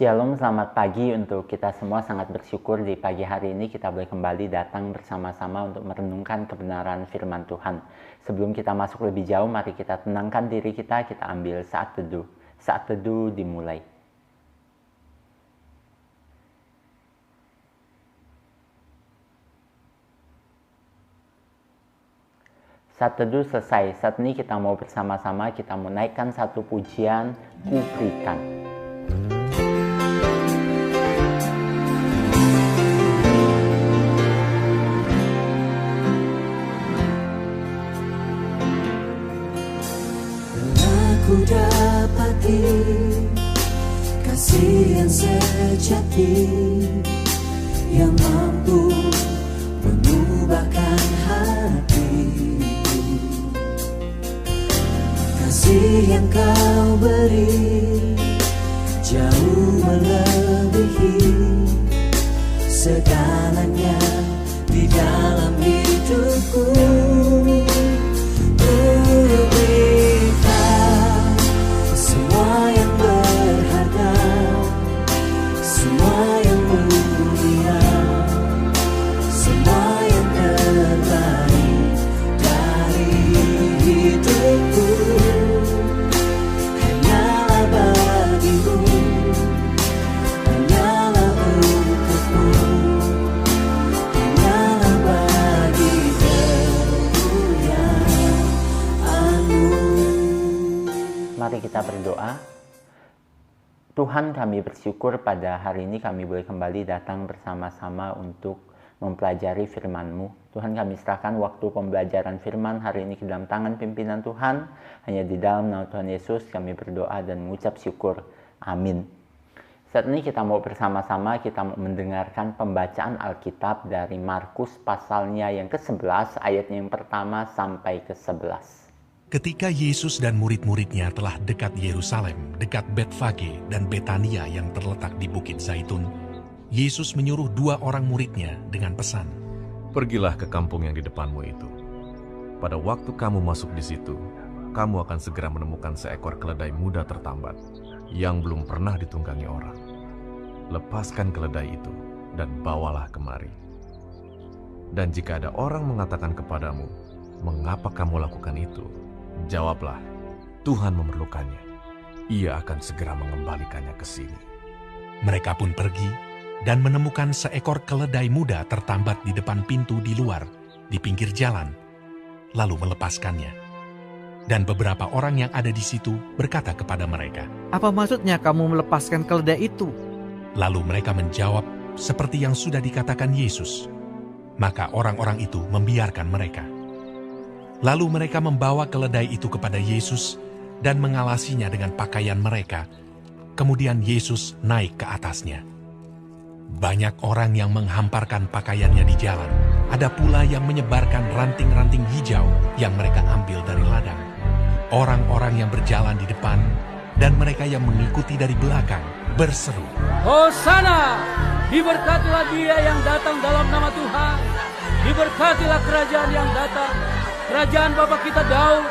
Shalom, selamat pagi untuk kita semua. Sangat bersyukur di pagi hari ini kita boleh kembali datang bersama-sama untuk merenungkan kebenaran firman Tuhan. Sebelum kita masuk lebih jauh, mari kita tenangkan diri kita ambil saat teduh. Saat teduh dimulai. Saat teduh selesai, saat ini kita mau bersama-sama, kita mau naikkan satu pujian, Ku Berikan. Ku dapati kasih yang sejati yang mampu mengubahkan hatiku. Kasih yang kau beri jauh melebihi segalanya di dalam hidupku. Semua yang berharga, semua yang mulia, semua yang terbaik dari hidupku, hanyalah bagimu, hanyalah untukmu, hanyalah bagi kemuliaan-Mu. Mari kita berdoa. Tuhan, kami bersyukur pada hari ini kami boleh kembali datang bersama-sama untuk mempelajari firman-Mu. Tuhan, kami serahkan waktu pembelajaran firman hari ini ke dalam tangan pimpinan Tuhan. Hanya di dalam nama Tuhan Yesus kami berdoa dan mengucap syukur. Amin. Saat ini kita mau bersama-sama, kita mau mendengarkan pembacaan Alkitab dari Markus pasalnya yang ke-11, ayatnya yang pertama sampai ke-11. Ketika Yesus dan murid-muridnya telah dekat Yerusalem, dekat Betfage dan Betania yang terletak di Bukit Zaitun, Yesus menyuruh 2 orang muridnya dengan pesan, "Pergilah ke kampung yang di depanmu itu. Pada waktu kamu masuk di situ, kamu akan segera menemukan seekor keledai muda tertambat yang belum pernah ditunggangi orang. Lepaskan keledai itu dan bawalah kemari. Dan jika ada orang mengatakan kepadamu, 'Mengapa kamu lakukan itu?' Jawablah, 'Tuhan memerlukannya. Ia akan segera mengembalikannya ke sini.'" Mereka pun pergi dan menemukan seekor keledai muda tertambat di depan pintu di luar, di pinggir jalan, lalu melepaskannya. Dan beberapa orang yang ada di situ berkata kepada mereka, "Apa maksudnya kamu melepaskan keledai itu?" Lalu mereka menjawab seperti yang sudah dikatakan Yesus. Maka orang-orang itu membiarkan mereka. Lalu mereka membawa keledai itu kepada Yesus dan mengalasinya dengan pakaian mereka. Kemudian Yesus naik ke atasnya. Banyak orang yang menghamparkan pakaiannya di jalan. Ada pula yang menyebarkan ranting-ranting hijau yang mereka ambil dari ladang. Orang-orang yang berjalan di depan dan mereka yang mengikuti dari belakang berseru, "Hosana! Diberkatilah dia yang datang dalam nama Tuhan. Diberkatilah kerajaan yang datang, kerajaan Bapa kita Daud.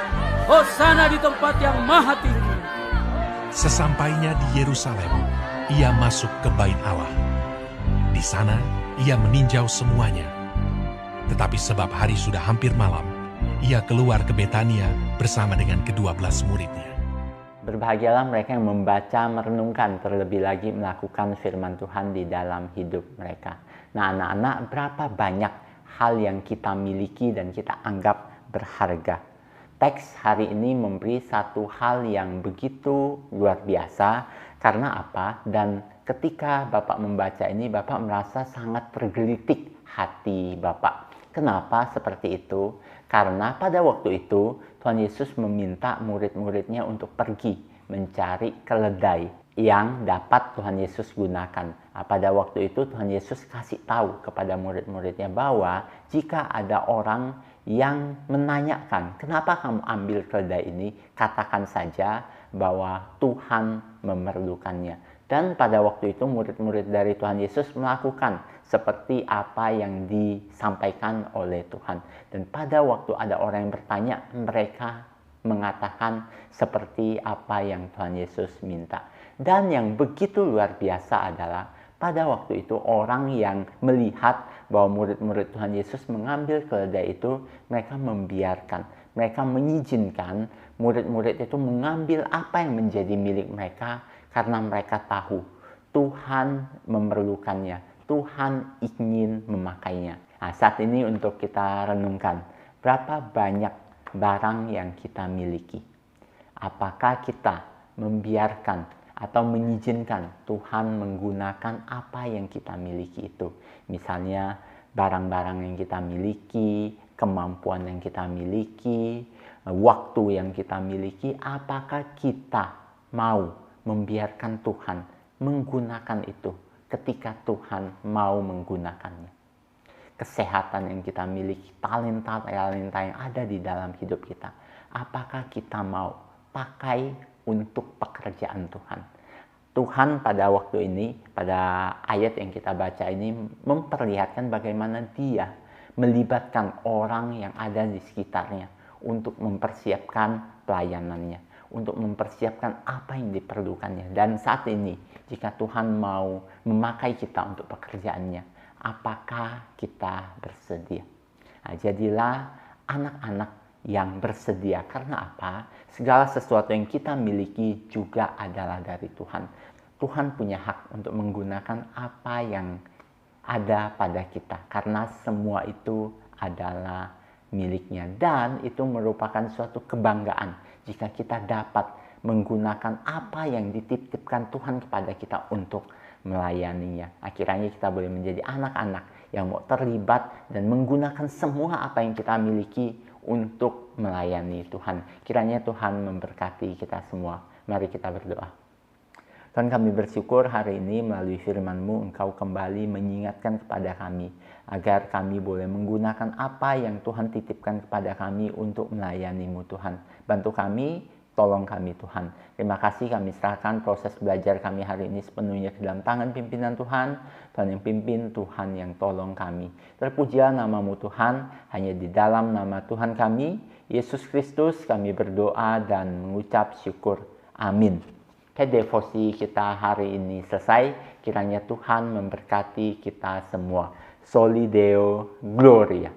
Hosana di tempat yang maha tinggi." Sesampainya di Yerusalem, ia masuk ke bait Allah. Di sana, ia meninjau semuanya. Tetapi sebab hari sudah hampir malam, ia keluar ke Betania bersama dengan ke-12 muridnya. Berbahagialah mereka yang membaca, merenungkan, terlebih lagi melakukan firman Tuhan di dalam hidup mereka. Nah, anak-anak, berapa banyak hal yang kita miliki dan kita anggap berharga. Teks hari ini memberi satu hal yang begitu luar biasa. Karena apa? Dan ketika Bapak membaca ini, Bapak merasa sangat tergelitik hati Bapak. Kenapa seperti itu? Karena pada waktu itu Tuhan Yesus meminta murid-muridnya untuk pergi mencari keledai yang dapat Tuhan Yesus gunakan. Nah, pada waktu itu Tuhan Yesus kasih tahu kepada murid-muridnya bahwa jika ada orang yang menanyakan, "Kenapa kamu ambil keledai ini?" katakan saja bahwa Tuhan memerlukannya. Dan pada waktu itu murid-murid dari Tuhan Yesus melakukan seperti apa yang disampaikan oleh Tuhan. Dan pada waktu ada orang yang bertanya, mereka mengatakan seperti apa yang Tuhan Yesus minta. Dan yang begitu luar biasa adalah pada waktu itu orang yang melihat bahwa murid-murid Tuhan Yesus mengambil keledai itu, mereka membiarkan, mereka mengizinkan murid-murid itu mengambil apa yang menjadi milik mereka karena mereka tahu Tuhan memerlukannya, Tuhan ingin memakainya. Nah, saat ini untuk kita renungkan, berapa banyak barang yang kita miliki? Apakah kita membiarkan atau mengizinkan Tuhan menggunakan apa yang kita miliki itu? Misalnya barang-barang yang kita miliki, kemampuan yang kita miliki, waktu yang kita miliki, apakah kita mau membiarkan Tuhan menggunakan itu ketika Tuhan mau menggunakannya? Kesehatan yang kita miliki, talenta-talenta yang ada di dalam hidup kita, apakah kita mau pakai untuk pekerjaan Tuhan? Tuhan pada waktu ini, pada ayat yang kita baca ini, memperlihatkan bagaimana Dia melibatkan orang yang ada di sekitarnya untuk mempersiapkan pelayanannya, untuk mempersiapkan apa yang diperlukannya. Dan saat ini, jika Tuhan mau memakai kita untuk pekerjaannya, apakah kita bersedia? Nah, jadilah anak-anak yang bersedia. Karena apa? Segala sesuatu yang kita miliki juga adalah dari Tuhan. Tuhan punya hak untuk menggunakan apa yang ada pada kita. Karena semua itu adalah miliknya. Dan itu merupakan suatu kebanggaan jika kita dapat menggunakan apa yang dititipkan Tuhan kepada kita untuk melayaninya. Akhirnya kita boleh menjadi anak-anak yang mau terlibat dan menggunakan semua apa yang kita miliki untuk melayani Tuhan. Kiranya Tuhan memberkati kita semua. Mari kita berdoa. Tuhan, kami bersyukur hari ini melalui firman-Mu Engkau kembali mengingatkan kepada kami agar kami boleh menggunakan apa yang Tuhan titipkan kepada kami untuk melayani-Mu Tuhan. Bantu kami, tolong kami Tuhan. Terima kasih, kami serahkan proses belajar kami hari ini sepenuhnya ke dalam tangan pimpinan Tuhan. Tuhan yang pimpin, Tuhan yang tolong kami. Terpujilah nama-Mu Tuhan, hanya di dalam nama Tuhan kami, Yesus Kristus, kami berdoa dan mengucap syukur. Amin. Devosi kita hari ini selesai. Kiranya Tuhan memberkati kita semua. Soli Deo Gloria.